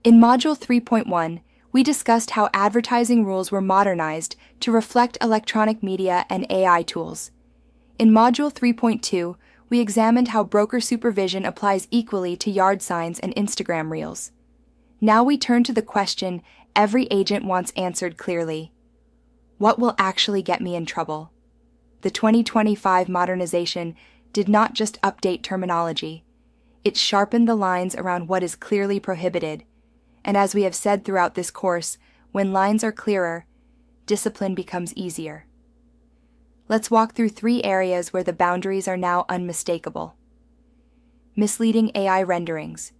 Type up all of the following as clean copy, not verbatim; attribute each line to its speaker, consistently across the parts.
Speaker 1: In Module 3.1, we discussed how advertising rules were modernized to reflect electronic media and AI tools. In Module 3.2, we examined how broker supervision applies equally to yard signs and Instagram reels. Now we turn to the question every agent wants answered clearly. What will actually get me in trouble? The 2025 modernization did not just update terminology. It sharpened the lines around what is clearly prohibited. And as we have said throughout this course, when lines are clearer, discipline becomes easier. Let's walk through 3 areas where the boundaries are now unmistakable. Misleading AI renderings.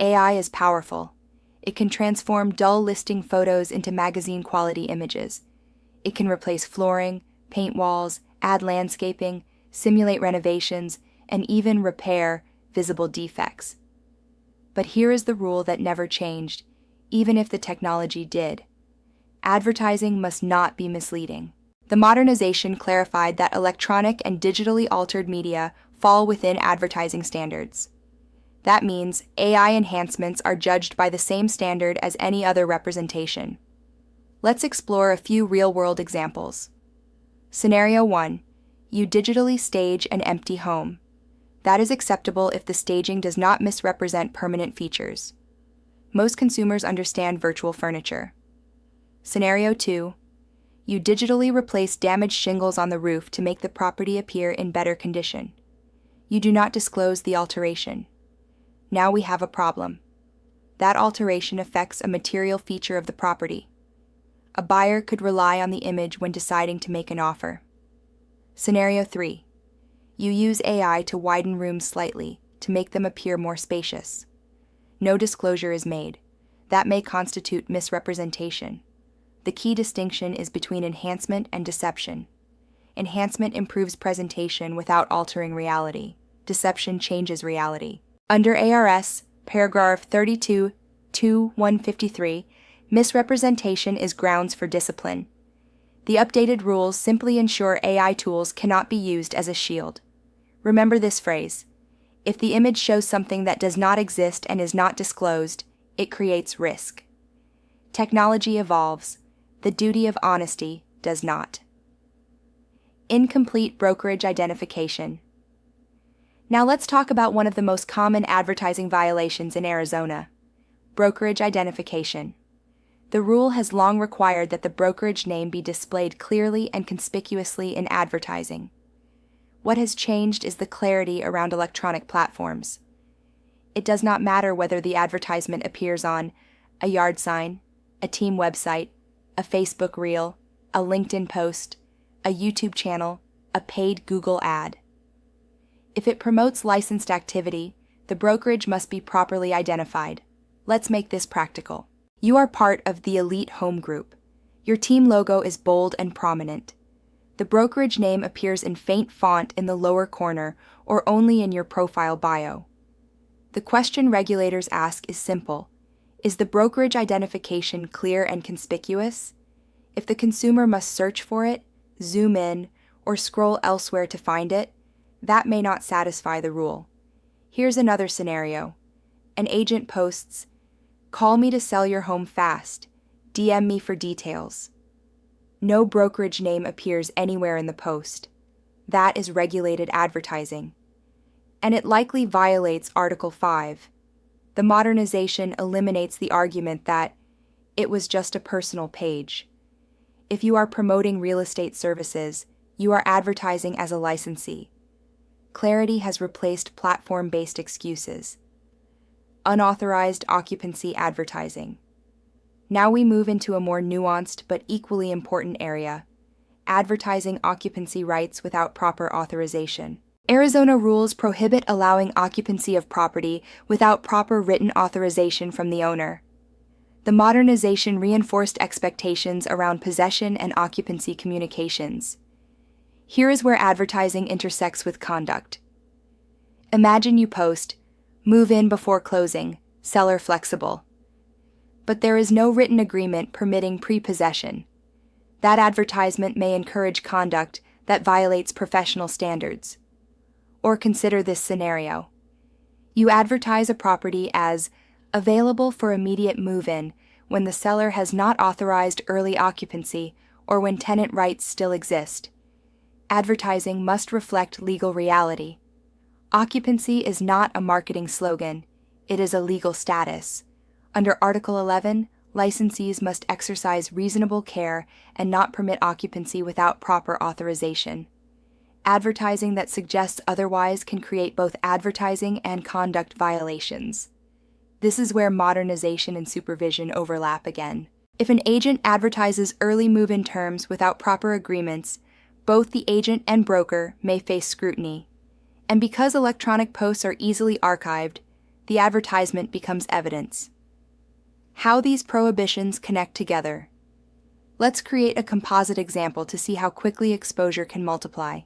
Speaker 1: AI is powerful. It can transform dull listing photos into magazine-quality images. It can replace flooring, paint walls, add landscaping, simulate renovations, and even repair visible defects. But here is the rule that never changed, even if the technology did. Advertising must not be misleading. The modernization clarified that electronic and digitally altered media fall within advertising standards. That means AI enhancements are judged by the same standard as any other representation. Let's explore a few real-world examples. Scenario 1. You digitally stage an empty home. That is acceptable if the staging does not misrepresent permanent features. Most consumers understand virtual furniture. Scenario 2. You digitally replace damaged shingles on the roof to make the property appear in better condition. You do not disclose the alteration. Now we have a problem. That alteration affects a material feature of the property. A buyer could rely on the image when deciding to make an offer. Scenario 3. You use AI to widen rooms slightly to make them appear more spacious. No disclosure is made. That may constitute misrepresentation. The key distinction is between enhancement and deception. Enhancement improves presentation without altering reality. Deception changes reality. Under ARS, paragraph 32(2)(153, misrepresentation is grounds for discipline. The updated rules simply ensure AI tools cannot be used as a shield. Remember this phrase: if the image shows something that does not exist and is not disclosed, it creates risk. Technology evolves. The duty of honesty does not. Incomplete brokerage identification. Now let's talk about one of the most common advertising violations in Arizona: brokerage identification. The rule has long required that the brokerage name be displayed clearly and conspicuously in advertising. What has changed is the clarity around electronic platforms. It does not matter whether the advertisement appears on a yard sign, a team website, a Facebook reel, a LinkedIn post, a YouTube channel, a paid Google ad. If it promotes licensed activity, the brokerage must be properly identified. Let's make this practical. You are part of the elite home group. Your team logo is bold and prominent. The brokerage name appears in faint font in the lower corner or only in your profile bio. The question regulators ask is simple: is the brokerage identification clear and conspicuous? If the consumer must search for it, zoom in, or scroll elsewhere to find it, that may not satisfy the rule. Here's another scenario. An agent posts, "Call me to sell your home fast. DM me for details." No brokerage name appears anywhere in the post. That is regulated advertising. And it likely violates Article 5. The modernization eliminates the argument that it was just a personal page. If you are promoting real estate services, you are advertising as a licensee. Clarity has replaced platform-based excuses. Unauthorized occupancy advertising. Now we move into a more nuanced but equally important area: advertising occupancy rights without proper authorization. Arizona rules prohibit allowing occupancy of property without proper written authorization from the owner. The modernization reinforced expectations around possession and occupancy communications. Here is where advertising intersects with conduct. Imagine you post, "Move in before closing, seller flexible." But there is no written agreement permitting pre-possession. That advertisement may encourage conduct that violates professional standards. Or consider this scenario. You advertise a property as Available for immediate move-in when the seller has not authorized early occupancy or when tenant rights still exist. Advertising must reflect legal reality. Occupancy is not a marketing slogan, it is a legal status. Under Article 11, licensees must exercise reasonable care and not permit occupancy without proper authorization. Advertising that suggests otherwise can create both advertising and conduct violations. This is where modernization and supervision overlap again. If an agent advertises early move-in terms without proper agreements, both the agent and broker may face scrutiny. And because electronic posts are easily archived, the advertisement becomes evidence. How these prohibitions connect together. Let's create a composite example to see how quickly exposure can multiply.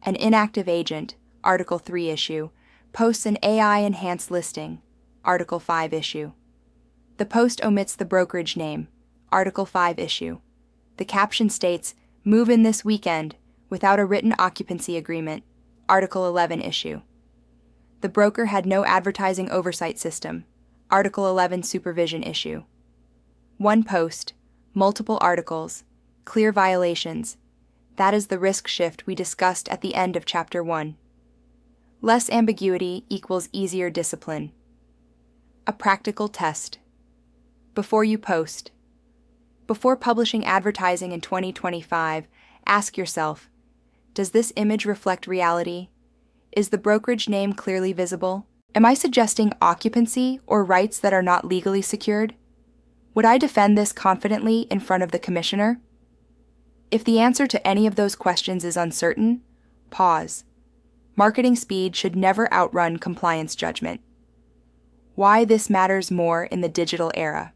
Speaker 1: An inactive agent, Article 3 issue, posts an AI-enhanced listing, Article 5 issue. The post omits the brokerage name, Article 5 issue. The caption states, "Move in this weekend," without a written occupancy agreement, Article 11 issue. The broker had no advertising oversight system, Article 11 supervision issue. One post, multiple articles, clear violations. That is the risk shift we discussed at the end of Chapter 1. Less ambiguity equals easier discipline. A practical test. Before you post. Before publishing advertising in 2025, ask yourself, does this image reflect reality? Is the brokerage name clearly visible? Am I suggesting occupancy or rights that are not legally secured? Would I defend this confidently in front of the commissioner? If the answer to any of those questions is uncertain, pause. Marketing speed should never outrun compliance judgment. Why this matters more in the digital era.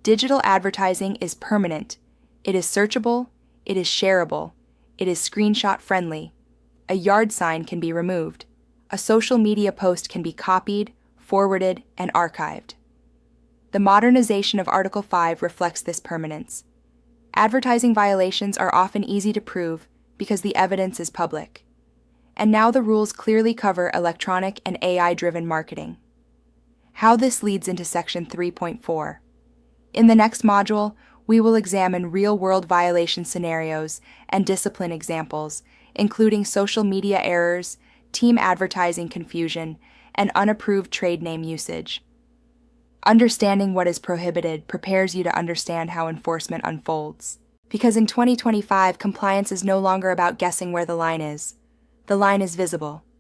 Speaker 1: Digital advertising is permanent. It is searchable, it is shareable, it is screenshot friendly. A yard sign can be removed. A social media post can be copied, forwarded, and archived. The modernization of Article 5 reflects this permanence. Advertising violations are often easy to prove because the evidence is public. And now the rules clearly cover electronic and AI-driven marketing. How this leads into Section 3.4. In the next module, we will examine real-world violation scenarios and discipline examples, including social media errors, team advertising confusion, and unapproved trade name usage. Understanding what is prohibited prepares you to understand how enforcement unfolds. Because in 2025, compliance is no longer about guessing where the line is. The line is visible.